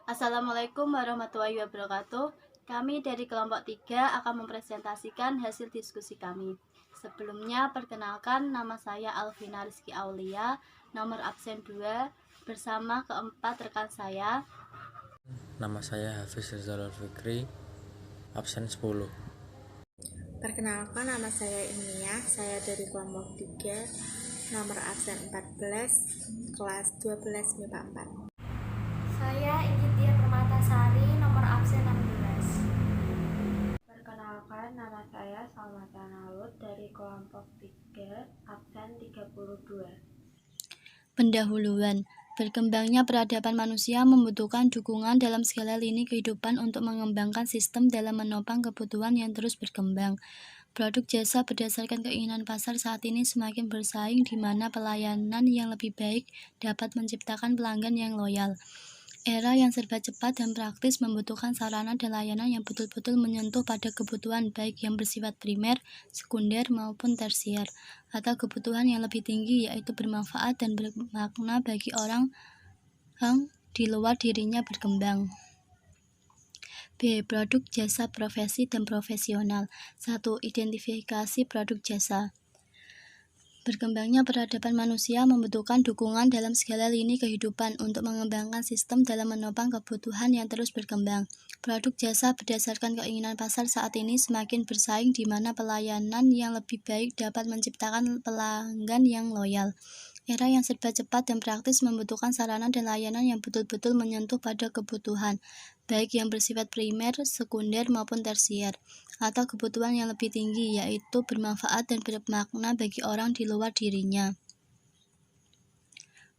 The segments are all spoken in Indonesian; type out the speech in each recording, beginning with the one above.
Assalamualaikum warahmatullahi wabarakatuh. Kami dari kelompok 3 akan mempresentasikan hasil diskusi kami. Sebelumnya, perkenalkan nama saya Alvina Rizky Aulia, nomor absen 2, bersama keempat rekan saya. Nama saya Hafiz Rizal Fikri, absen 10. Perkenalkan, nama saya Ilmiah, saya dari kelompok 3, nomor absen 14, kelas 12 MIPA 4. Saya Injitia Permatasari, nomor absen 16. Perkenalkan, nama saya Salma Tanalut dari kelompok 3, absen 32. Pendahuluan. Berkembangnya peradaban manusia membutuhkan dukungan dalam segala lini kehidupan untuk mengembangkan sistem dalam menopang kebutuhan yang terus berkembang. Produk jasa berdasarkan keinginan pasar saat ini semakin bersaing di mana pelayanan yang lebih baik dapat menciptakan pelanggan yang loyal. Era yang serba cepat dan praktis membutuhkan sarana dan layanan yang betul-betul menyentuh pada kebutuhan baik yang bersifat primer, sekunder, maupun tersier, atau kebutuhan yang lebih tinggi yaitu bermanfaat dan bermakna bagi orang yang di luar dirinya berkembang. B. Produk jasa profesi dan profesional. 1. Identifikasi produk jasa. Berkembangnya peradaban manusia membutuhkan dukungan dalam segala lini kehidupan untuk mengembangkan sistem dalam menopang kebutuhan yang terus berkembang. Produk jasa berdasarkan keinginan pasar saat ini semakin bersaing di mana pelayanan yang lebih baik dapat menciptakan pelanggan yang loyal. Era yang serba cepat dan praktis membutuhkan sarana dan layanan yang betul-betul menyentuh pada kebutuhan, baik yang bersifat primer, sekunder, maupun tersier, atau kebutuhan yang lebih tinggi, yaitu bermanfaat dan bermakna bagi orang di luar dirinya.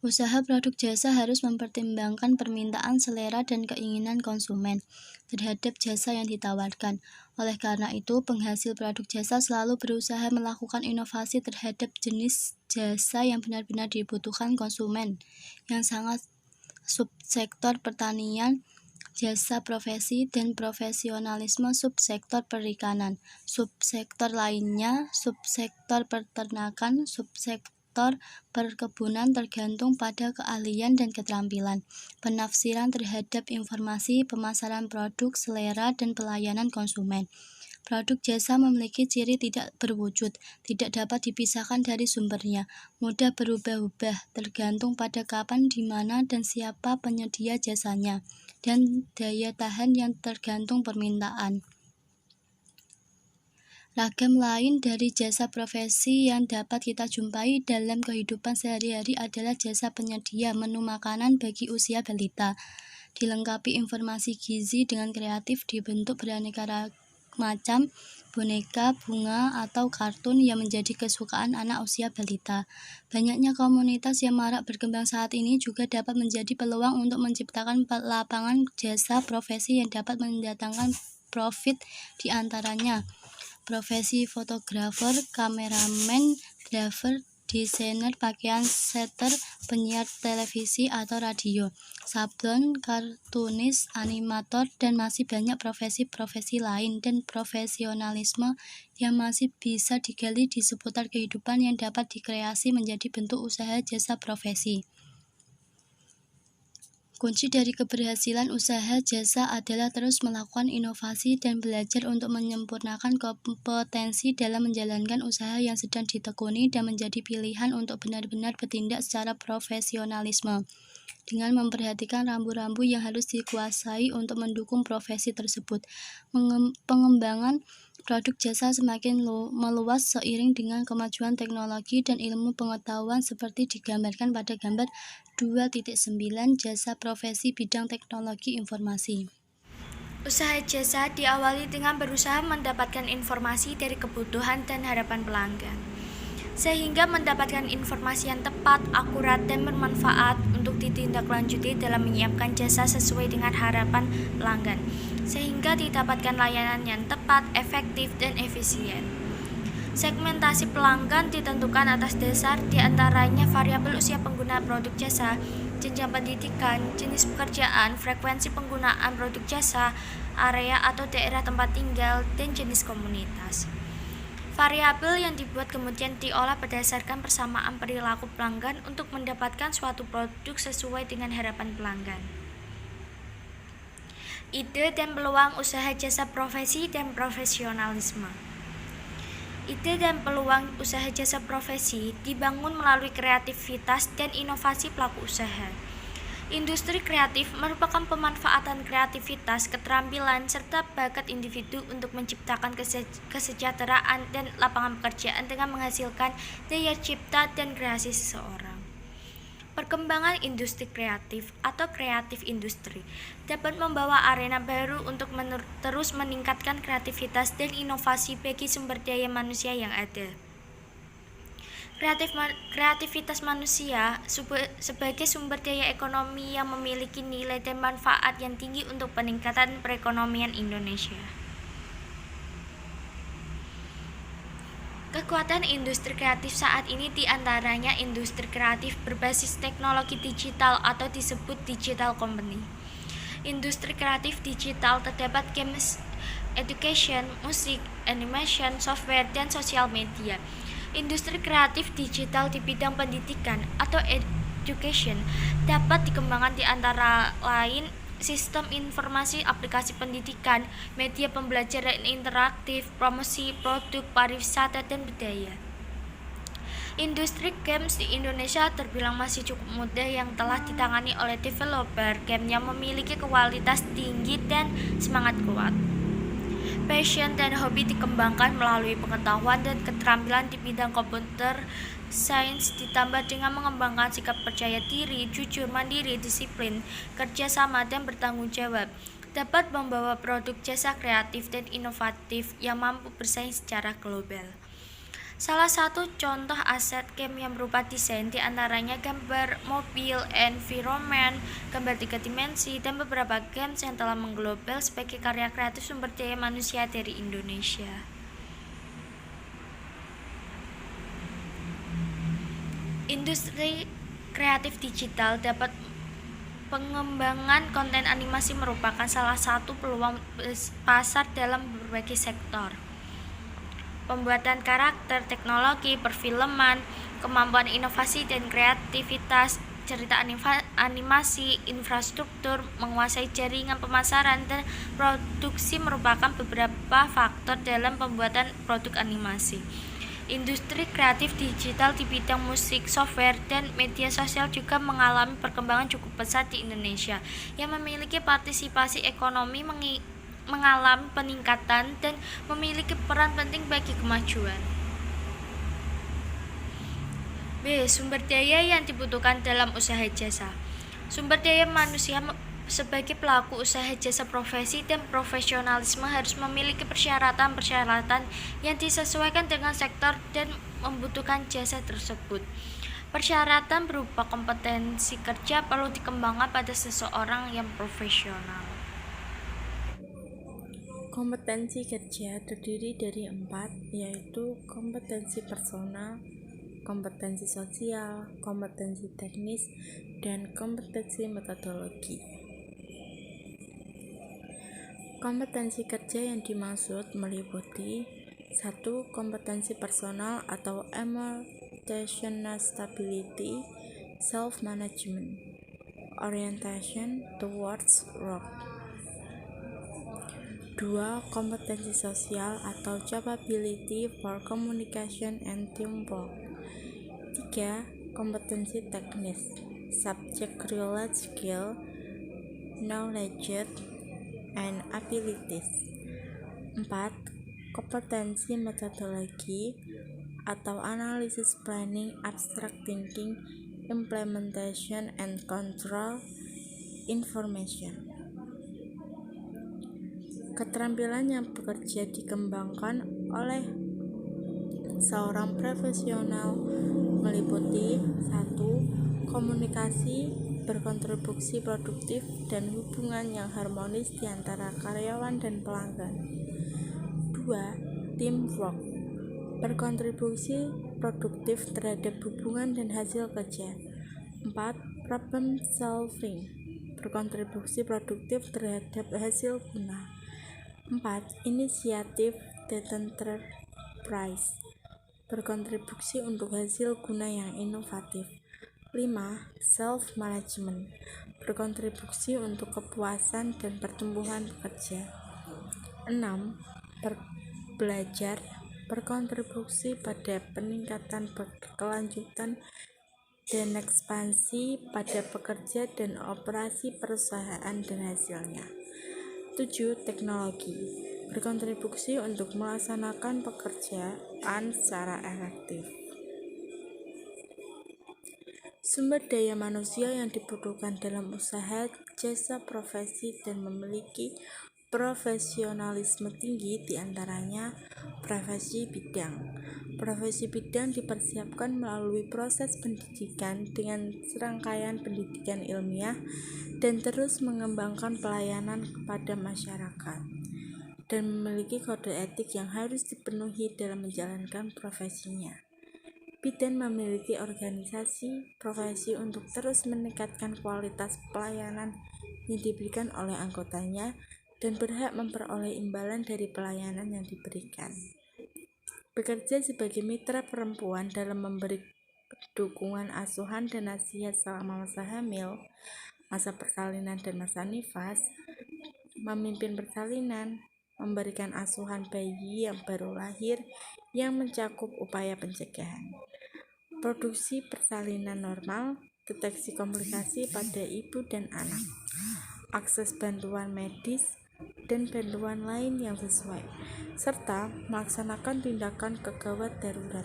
Usaha produk jasa harus mempertimbangkan permintaan, selera, dan keinginan konsumen terhadap jasa yang ditawarkan. Oleh karena itu, penghasil produk jasa selalu berusaha melakukan inovasi terhadap jenis jasa yang benar-benar dibutuhkan konsumen, yang sangat subsektor pertanian, jasa profesi, dan profesionalisme subsektor perikanan, subsektor lainnya, subsektor peternakan, subsektor perkebunan tergantung pada keahlian dan keterampilan, penafsiran terhadap informasi, pemasaran produk, selera, dan pelayanan konsumen. Produk jasa memiliki ciri tidak berwujud, tidak dapat dipisahkan dari sumbernya, mudah berubah-ubah, tergantung pada kapan, di mana, dan siapa penyedia jasanya, dan daya tahan yang tergantung permintaan. Ragam lain dari jasa profesi yang dapat kita jumpai dalam kehidupan sehari-hari adalah jasa penyedia menu makanan bagi usia balita, dilengkapi informasi gizi dengan kreatif dibentuk beraneka macam boneka, bunga, atau kartun yang menjadi kesukaan anak usia balita. Banyaknya komunitas yang marak berkembang saat ini juga dapat menjadi peluang untuk menciptakan lapangan jasa profesi yang dapat mendatangkan profit, di antaranya profesi fotografer, kameramen, driver, desainer pakaian, setter, penyiar televisi atau radio, sablon, kartunis, animator, dan masih banyak profesi-profesi lain dan profesionalisme yang masih bisa digali di seputar kehidupan yang dapat dikreasi menjadi bentuk usaha jasa profesi. Kunci dari keberhasilan usaha jasa adalah terus melakukan inovasi dan belajar untuk menyempurnakan kompetensi dalam menjalankan usaha yang sedang ditekuni dan menjadi pilihan untuk benar-benar bertindak secara profesionalisme, dengan memperhatikan rambu-rambu yang harus dikuasai untuk mendukung profesi tersebut. Pengembangan produk jasa semakin meluas seiring dengan kemajuan teknologi dan ilmu pengetahuan seperti digambarkan pada gambar 2.9 jasa profesi bidang teknologi informasi. Usaha jasa diawali dengan berusaha mendapatkan informasi dari kebutuhan dan harapan pelanggan, sehingga mendapatkan informasi yang tepat, akurat, dan bermanfaat untuk ditindaklanjuti dalam menyiapkan jasa sesuai dengan harapan pelanggan, sehingga didapatkan layanan yang tepat, efektif, dan efisien. Segmentasi pelanggan ditentukan atas dasar diantaranya variabel usia pengguna produk jasa, jenjang pendidikan, jenis pekerjaan, frekuensi penggunaan produk jasa, area atau daerah tempat tinggal, dan jenis komunitas. Variabel yang dibuat kemudian diolah berdasarkan persamaan perilaku pelanggan untuk mendapatkan suatu produk sesuai dengan harapan pelanggan. Ide dan peluang usaha jasa profesi dan profesionalisme. Ide dan peluang usaha jasa profesi dibangun melalui kreativitas dan inovasi pelaku usaha. Industri kreatif merupakan pemanfaatan kreativitas, keterampilan, serta bakat individu untuk menciptakan kesejahteraan dan lapangan pekerjaan dengan menghasilkan daya cipta dan kreasi seseorang. Perkembangan industri kreatif atau kreatif industri dapat membawa arena baru untuk terus meningkatkan kreativitas dan inovasi bagi sumber daya manusia yang ada. Kreativitas manusia sebagai sumber daya ekonomi yang memiliki nilai dan manfaat yang tinggi untuk peningkatan perekonomian Indonesia. Kekuatan industri kreatif saat ini diantaranya industri kreatif berbasis teknologi digital atau disebut digital company. Industri kreatif digital terdapat games, education, musik, animation, software, dan sosial media. Industri kreatif digital di bidang pendidikan atau education dapat dikembangkan di antara lain sistem informasi aplikasi pendidikan, media pembelajaran interaktif, promosi produk pariwisata dan budaya. Industri games di Indonesia terbilang masih cukup muda yang telah ditangani oleh developer game yang memiliki kualitas tinggi dan semangat kuat. Passion dan hobi dikembangkan melalui pengetahuan dan keterampilan di bidang komputer sains ditambah dengan mengembangkan sikap percaya diri, jujur, mandiri, disiplin, kerjasama, dan bertanggung jawab dapat membawa produk jasa kreatif dan inovatif yang mampu bersaing secara global. Salah satu contoh aset game yang berupa desain diantaranya gambar mobil, environment, gambar 3 dimensi, dan beberapa games yang telah mengglobal sebagai karya kreatif sumber daya manusia dari Indonesia. Industri kreatif digital dapat pengembangan konten animasi merupakan salah satu peluang pasar dalam berbagai sektor. Pembuatan karakter, teknologi, perfilman, kemampuan inovasi dan kreativitas, cerita animasi, infrastruktur, menguasai jaringan pemasaran, dan produksi merupakan beberapa faktor dalam pembuatan produk animasi. Industri kreatif digital di bidang musik, software, dan media sosial juga mengalami perkembangan cukup pesat di Indonesia, yang memiliki partisipasi ekonomi mengalami peningkatan dan memiliki peran penting bagi kemajuan. B. Sumber daya yang dibutuhkan dalam usaha jasa. Sumber daya manusia sebagai pelaku usaha jasa profesi dan profesionalisme harus memiliki persyaratan-persyaratan yang disesuaikan dengan sektor dan membutuhkan jasa tersebut. Persyaratan berupa kompetensi kerja perlu dikembangkan pada seseorang yang profesional. Kompetensi kerja terdiri dari 4, yaitu kompetensi personal, kompetensi sosial, kompetensi teknis, dan kompetensi metodologi. Kompetensi kerja yang dimaksud meliputi 1. Kompetensi personal atau emotional stability, self-management, orientation towards work. 2. Kompetensi sosial atau capability for communication and teamwork. 3. Kompetensi teknis, subject related skill, knowledge, and abilities. 4. Kompetensi metodologi atau analysis, planning, abstract thinking, implementation, and control information. Keterampilan yang bekerja dikembangkan oleh seorang profesional meliputi 1. Komunikasi berkontribusi produktif dan hubungan yang harmonis di antara karyawan dan pelanggan. 2. Teamwork berkontribusi produktif terhadap hubungan dan hasil kerja. 4. Problem solving berkontribusi produktif terhadap hasil guna. 4. Inisiatif dan enterprise berkontribusi untuk hasil guna yang inovatif. 5. Self-management berkontribusi untuk kepuasan dan pertumbuhan pekerja. 6. Belajar berkontribusi pada peningkatan berkelanjutan dan ekspansi pada pekerja dan operasi perusahaan dan hasilnya. 7. Teknologi berkontribusi untuk melaksanakan pekerjaan secara efektif. Sumber daya manusia yang dibutuhkan dalam usaha, jasa, profesi, dan memiliki profesionalisme tinggi diantaranya profesi bidang. Profesi bidang dipersiapkan melalui proses pendidikan dengan serangkaian pendidikan ilmiah dan terus mengembangkan pelayanan kepada masyarakat dan memiliki kode etik yang harus dipenuhi dalam menjalankan profesinya. Bidan memiliki organisasi profesi untuk terus meningkatkan kualitas pelayanan yang diberikan oleh anggotanya dan berhak memperoleh imbalan dari pelayanan yang diberikan. Bekerja sebagai mitra perempuan dalam memberi dukungan asuhan dan nasihat selama masa hamil, masa persalinan dan masa nifas, memimpin persalinan, memberikan asuhan bayi yang baru lahir yang mencakup upaya pencegahan. Produksi persalinan normal, deteksi komplikasi pada ibu dan anak, akses bantuan medis dan bantuan lain yang sesuai, serta melaksanakan tindakan kegawat darurat.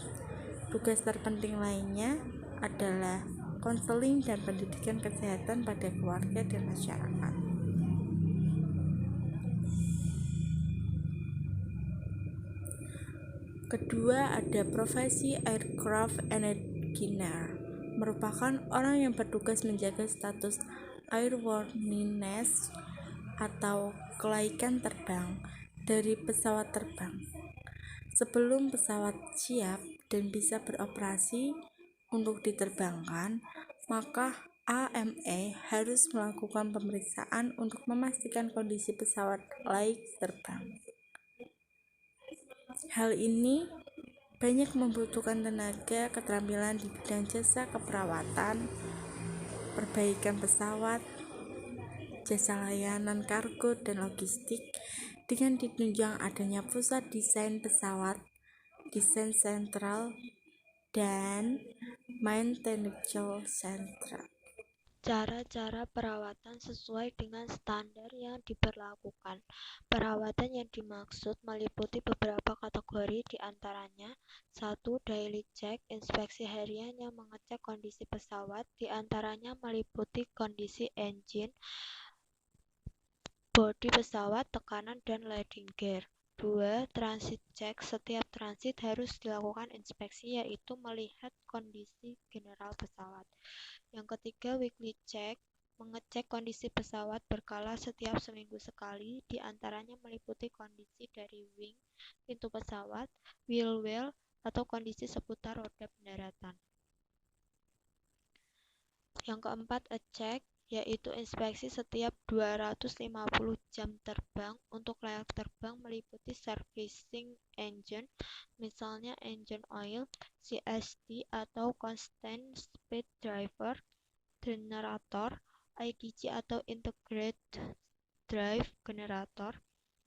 Tugas terpenting lainnya adalah konseling dan pendidikan kesehatan pada keluarga dan masyarakat. Kedua, ada profesi aircraft engineer, merupakan orang yang bertugas menjaga status airworthiness atau kelaikan terbang dari pesawat terbang. Sebelum pesawat siap dan bisa beroperasi untuk diterbangkan, maka AME harus melakukan pemeriksaan untuk memastikan kondisi pesawat layak terbang. Hal ini banyak membutuhkan tenaga keterampilan di bidang jasa keperawatan, perbaikan pesawat, jasa layanan kargo dan logistik, dengan ditunjang adanya pusat desain pesawat, desain sentral, dan maintenance center. Cara-cara perawatan sesuai dengan standar yang diberlakukan. Perawatan yang dimaksud meliputi beberapa kategori, diantaranya 1. Daily check, inspeksi harian yang mengecek kondisi pesawat, diantaranya meliputi kondisi engine, bodi pesawat, tekanan, dan landing gear. 2. Transit check, setiap transit harus dilakukan inspeksi, yaitu melihat kondisi general pesawat. Yang ketiga, weekly check, mengecek kondisi pesawat berkala setiap seminggu sekali, diantaranya meliputi kondisi dari wing, pintu pesawat, wheel well, atau kondisi seputar roda pendaratan. Yang keempat, a check, yaitu inspeksi setiap 250 jam terbang. Untuk layak terbang meliputi servicing engine, misalnya engine oil, CSD atau constant speed driver, generator, IDG atau integrated drive generator.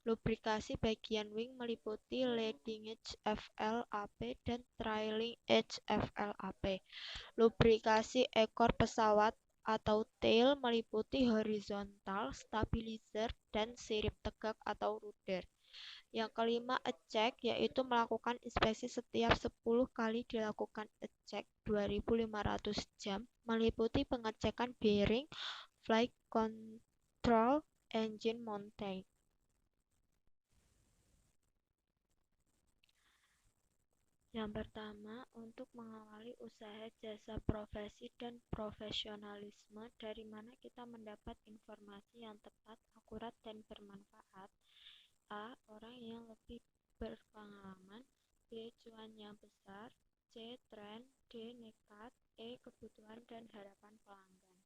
Lubrikasi bagian wing meliputi leading edge FLAP dan trailing edge FLAP. Lubrikasi ekor pesawat atau tail meliputi horizontal, stabilizer, dan sirip tegak atau rudder. Yang kelima, a check, yaitu melakukan inspeksi setiap 10 kali dilakukan a check 2500 jam, meliputi pengecekan bearing, flight control, engine mounting. Yang pertama, untuk mengawali usaha jasa profesi dan profesionalisme, dari mana kita mendapat informasi yang tepat, akurat, dan bermanfaat? A. Orang yang lebih berpengalaman. B. Cuan yang besar. C. Tren. D. Nekat. E. Kebutuhan dan harapan pelanggan.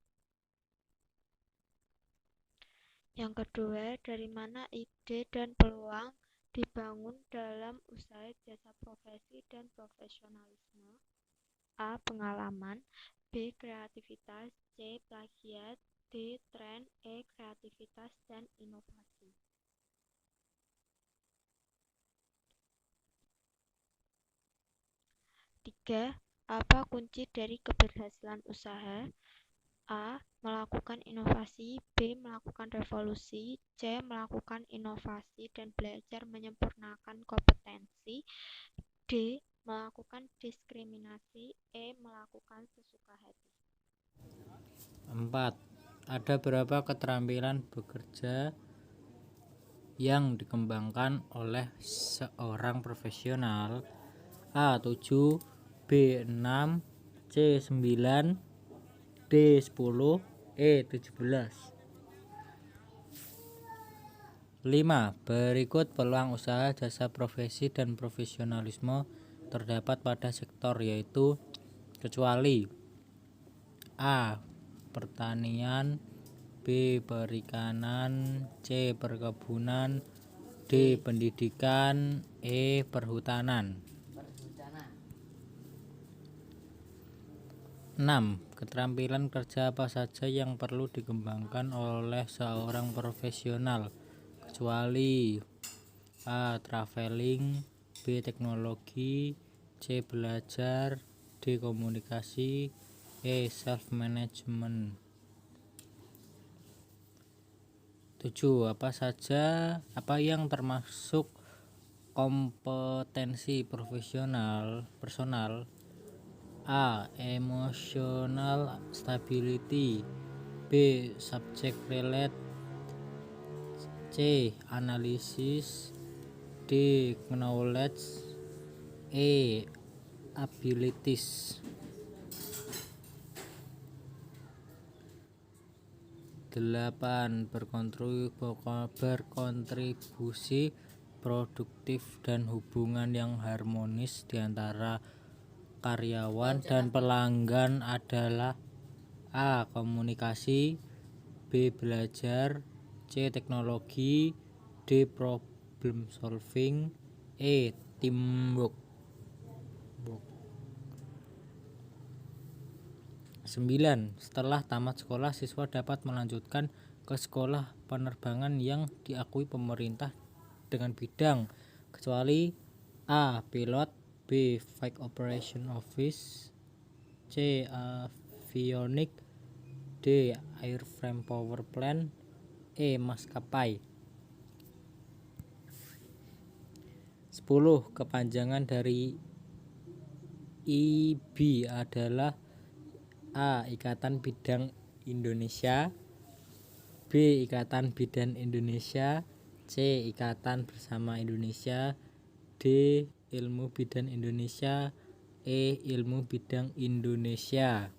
Yang kedua, dari mana ide dan peluang dibangun dalam usaha jasa profesi dan profesionalisme? A. Pengalaman. B. Kreativitas. C. Plagiat. D. Tren. E. Kreativitas dan inovasi. Tiga. Apa kunci dari keberhasilan usaha? A. Melakukan inovasi. B. Melakukan revolusi. C. Melakukan inovasi dan belajar menyempurnakan kompetensi. D. Melakukan diskriminasi. E. Melakukan sesuka hati. 4. Ada berapa keterampilan bekerja yang dikembangkan oleh seorang profesional? A. 7, B. 6, C. 9, D. 10, E. 17. 5. Berikut peluang usaha jasa profesi dan profesionalisme terdapat pada sektor, yaitu kecuali A. Pertanian, B. Perikanan, C. Perkebunan, D. Pendidikan, E. Perhutanan. 6. Keterampilan kerja apa saja yang perlu dikembangkan oleh seorang profesional? Kecuali A. Traveling, B. Teknologi, C. Belajar, D. Komunikasi, E. Self management. 7. Apa yang termasuk kompetensi personal? A. Emotional stability, B. Subject relate, C. Analysis, D. Knowledge, E. Abilities. 8. Berkontribusi produktif dan hubungan yang harmonis di antara karyawan dan pelanggan adalah A. Komunikasi, B. Belajar, C. Teknologi, D. Problem solving, E. Teamwork. 9. Setelah tamat sekolah, siswa dapat melanjutkan ke sekolah penerbangan yang diakui pemerintah dengan bidang, kecuali A. Pilot, B. Flight Operation Office, C. Avionics, D. Airframe Power Plant, E. Maskapai. 10. Kepanjangan dari IB adalah A. Ikatan Bidang Indonesia, B. Ikatan Bidan Indonesia, C. Ikatan Bersama Indonesia, D. Ilmu Bidan Indonesia, E. Ilmu Bidang Indonesia.